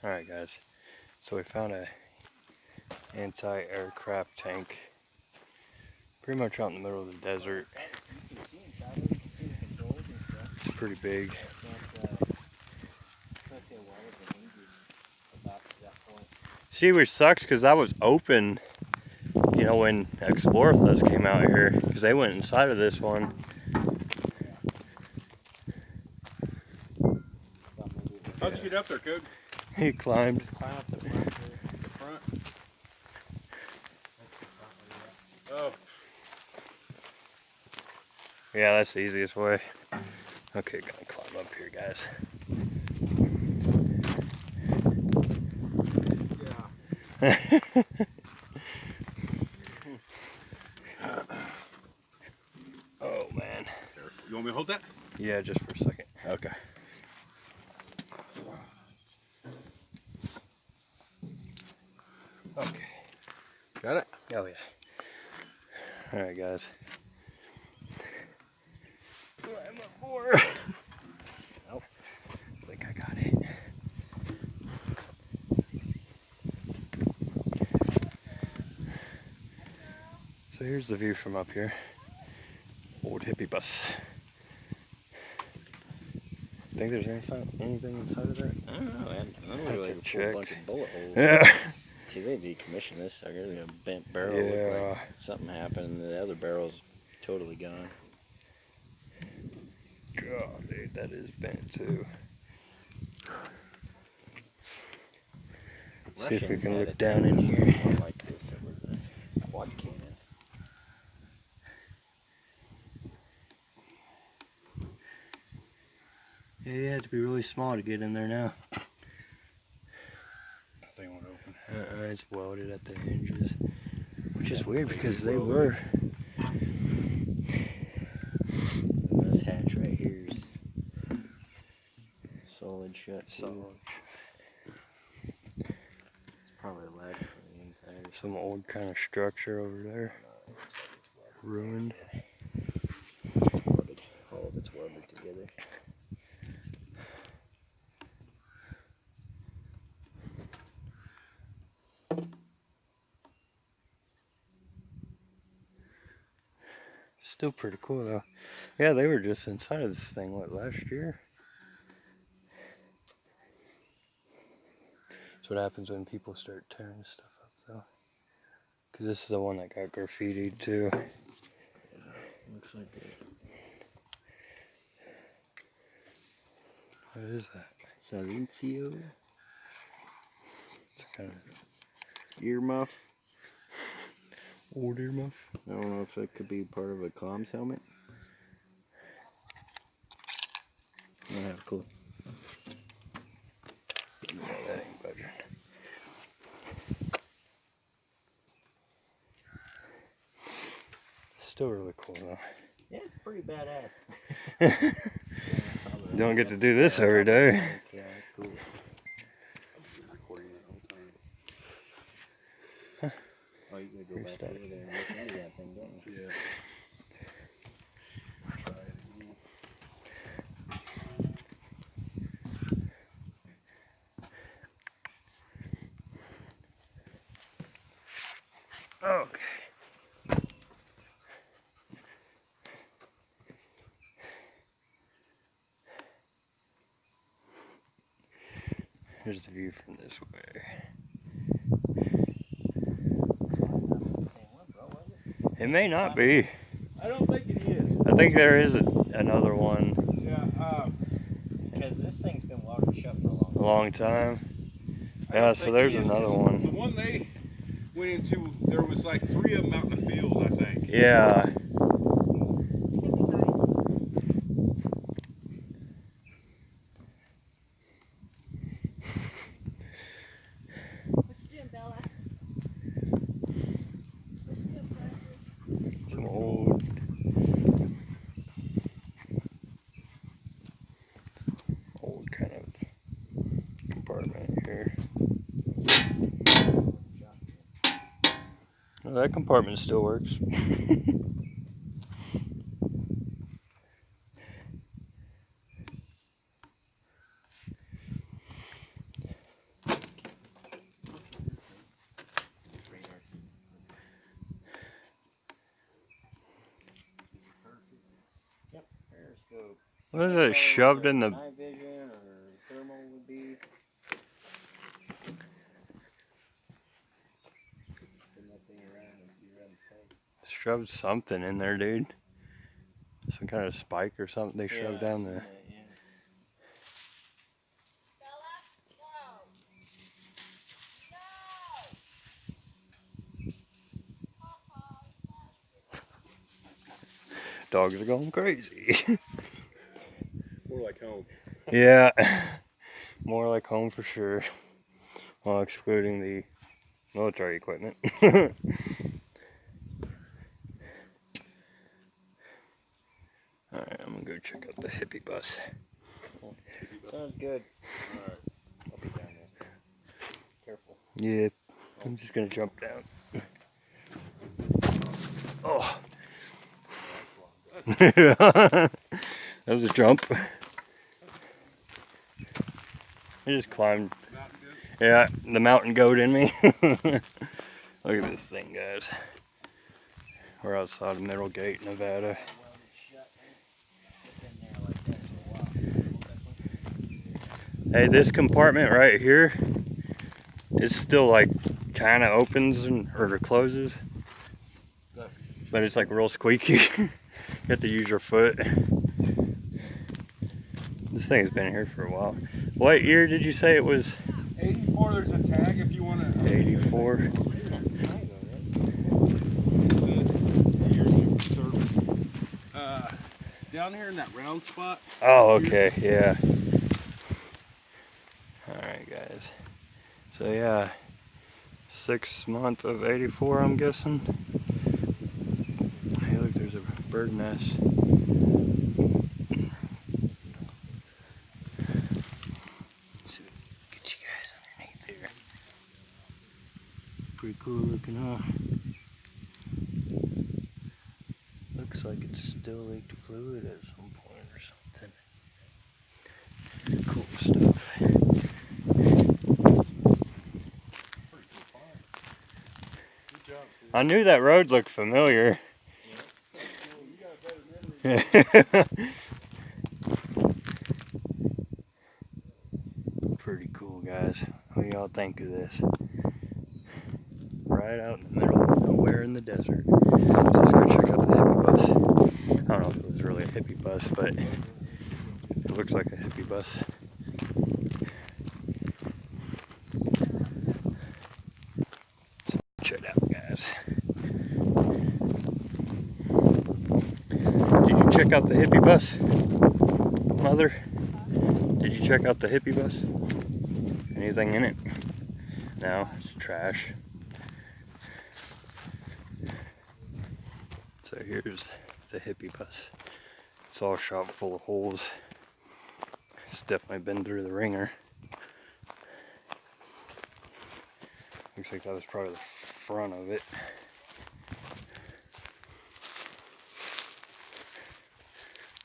Alright guys, so we found a anti-aircraft tank pretty much out in the middle of the desert. It's pretty big. See, which sucks because that was open, you know, when Explorethus came out here, because they went inside of this one. How'd you get up there, Code? He climbed. Just climb up the front. The front? Oh. Yeah, that's the easiest way. Okay, gonna climb up here, guys. Yeah. Oh man. You want me to hold that? Yeah, just for a second. Okay. Okay. Got it? Oh yeah. Alright guys. Climb up more. Oh, I think I got it. So here's the view from up here. Old hippie bus. Think there's anything inside of that? I don't know, man. I don't know, like a check. full bunch of bullet holes. Yeah. See, they decommissioned this sucker. A bent barrel. Yeah. Looked like something happened. The other barrel's totally gone. God, dude, that is bent too. See if we Russians can had look a down in here. one like this. It was a quad cannon. Yeah, you had to be really small to get in there now. Thing won't open. It's welded at the hinges, which is weird because they were. This hatch right here is solid shut too. Solid. It's probably lag from the inside. Some old kind of structure over there. Ruined. Welded. All of it's welded together. Still pretty cool though. Yeah, they were just inside of this thing, what, last year? That's what happens when people start tearing stuff up though. Because this is the one that got graffitied too. Looks like it. What is that? Silencio. It's kind of Earmuff. old earmuff. I don't know if it could be part of a comms helmet. I don't have a clue. Yeah, that ain't budging. Still really cool though. Yeah, it's pretty badass. You don't get to do this every day. Yeah, it's cool. Recording it all the time. Oh, you gotta go back over there and look into that thing, don't you? Yeah. Okay. Here's the view from this way. It may not be. I don't think it is. I think there is another one. Yeah, Because this thing's been watered shut for A long time. Yeah, so think there's it is, another 'cause one. The one they went into, there was like 3 of them out in the field, I think. Yeah. Some old kind of compartment here. Well, that compartment still works. periscope. What is it shoved in the? Night vision or thermal would be. Spin that thing around and see around the tank. Shoved something in there, dude. Some kind of spike or something they shoved down I've seen there. that, yeah. Dogs are going crazy. More like home. Yeah, more like home for sure. Well, excluding the military equipment. Alright, I'm gonna go check out the hippie bus. Sounds good. Alright. I'll be down there. Careful. Yeah, I'm just gonna jump down. Oh. That was a jump. I just climbed. Mountain goat. Yeah, the mountain goat in me. Look at this thing, guys. We're outside of Middle Gate, Nevada. Hey, this compartment right here is still like kind of opens or closes, but it's like real squeaky. You have to use your foot. This thing has been here for a while. What year did you say it was? 84, there's a tag if you want to. 84. It says years of service. Down here in that round spot. Oh, okay, yeah. Alright, guys. So, yeah, 6th month of 84, I'm guessing. Hey, look, there's a bird nest. Get you guys underneath here. Pretty cool looking, huh? Looks like it's still leaked fluid at some point or something. Cool stuff. Good job, Sue. I knew that road looked familiar. You got a better memory. Pretty cool, guys. What do y'all think of this? Right out in the middle of nowhere in the desert. So let's go check out the hippie bus. I don't know if it was really a hippie bus, but it looks like a hippie bus. So check it out, guys. Did you check out the hippie bus, Mother? Did you check out the hippie bus? Anything in it? No, it's trash. So here's the hippie bus. It's all shot full of holes. It's definitely been through the ringer. Looks like that was probably the front of it.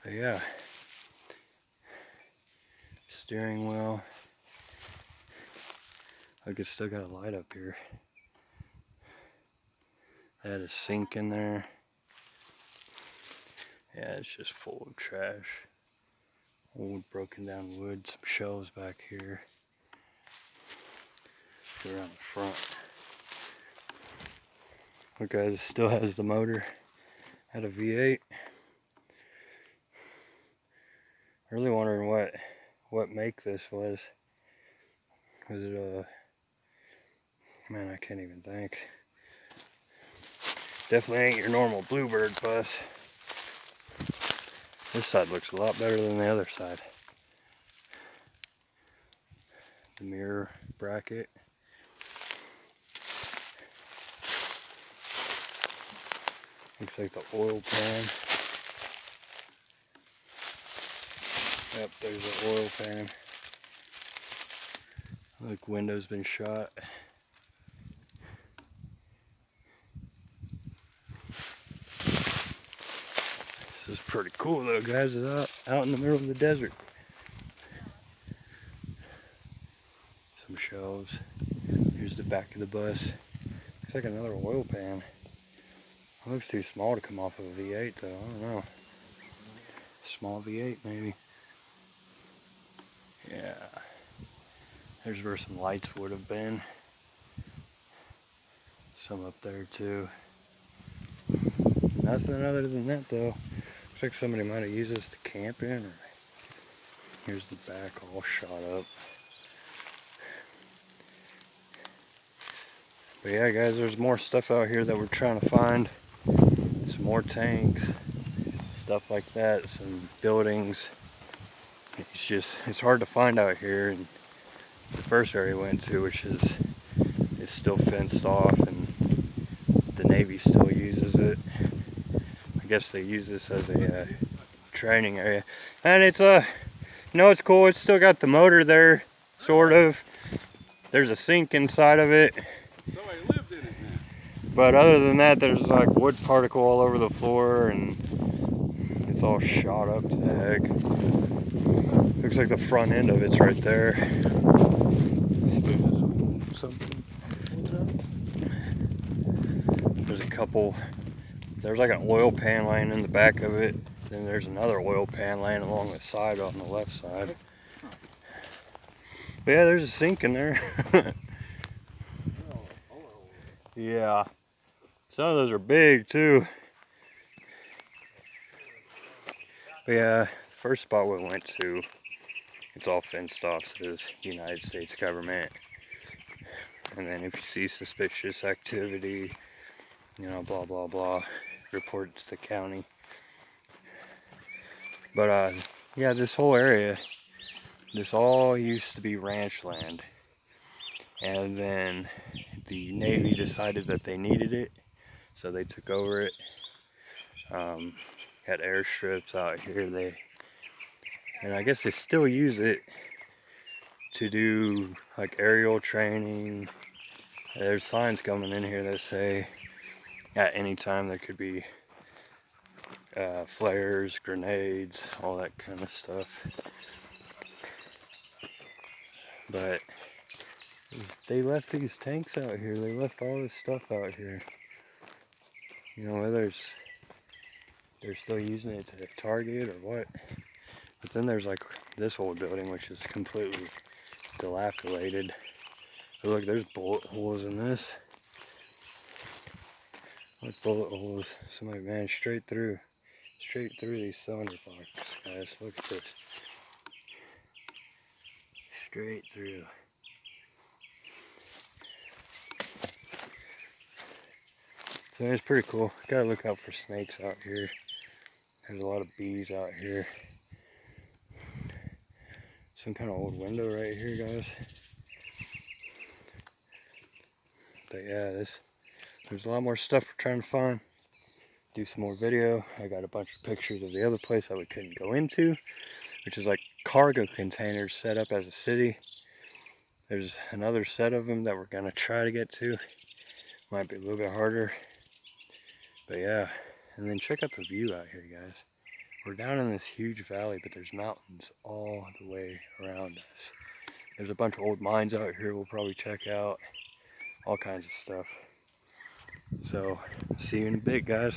But yeah. Steering wheel. Look, it's still got a light up here. They had a sink in there. Yeah, it's just full of trash. Old broken down wood, some shelves back here. Go around the front. Look, guys, it still has the motor. Had a V8. Really wondering what make this was. Was it a... Man, I can't even think. Definitely ain't your normal Bluebird bus. This side looks a lot better than the other side. The mirror bracket. Looks like the oil pan. Yep, there's the oil pan. Look, window's been shot. This is pretty cool though, guys. It's out in the middle of the desert. Some shelves. Here's the back of the bus. Looks like another oil pan. It looks too small to come off of a V8 though, I don't know. small V8 maybe. Yeah. There's where some lights would have been. Some up there too. Nothing other than that though. Looks like somebody might have used this to camp in. Or here's the back all shot up. But yeah guys, there's more stuff out here that we're trying to find. Some more tanks, stuff like that, some buildings. It's hard to find out here. And the first area we went to, which is still fenced off, and the Navy still uses it. I guess they use this as a training area, and it's it's cool. It's still got the motor there, sort of. There's a sink inside of it. Somebody lived in it now. But other than that, there's like wood particle all over the floor, and it's all shot up to the heck. Looks like the front end of it's right there. Something. There's a couple. There's like an oil pan laying in the back of it. Then there's another oil pan laying along the side on the left side. But yeah, there's a sink in there. Yeah. Some of those are big too. But yeah, the first spot we went to, it's all fenced off, so it's United States government. And then if you see suspicious activity, blah blah blah, report it to the county. But yeah, this whole area, this all used to be ranch land. And then the Navy decided that they needed it, so they took over it. Had airstrips out here. And I guess they still use it to do like aerial training. There's signs coming in here that say at any time there could be flares, grenades, all that kind of stuff. But they left these tanks out here. They left all this stuff out here. Whether they're still using it to target or what. But then there's like this old building, which is completely dilapidated. But look, there's bullet holes in this. Look, bullet holes. Somebody ran straight through these cylinder boxes, guys. Look at this. Straight through. So it's pretty cool. Gotta look out for snakes out here. There's a lot of bees out here. Some kind of old window right here, guys. But yeah, there's a lot more stuff we're trying to find. Do some more video. I got a bunch of pictures of the other place that we couldn't go into, which is like cargo containers set up as a city. There's another set of them that we're gonna try to get to. Might be a little bit harder. But yeah, and then check out the view out here, guys. We're down in this huge valley, but there's mountains all the way around us. There's a bunch of old mines out here we'll probably check out. All kinds of stuff. So, see you in a bit, guys.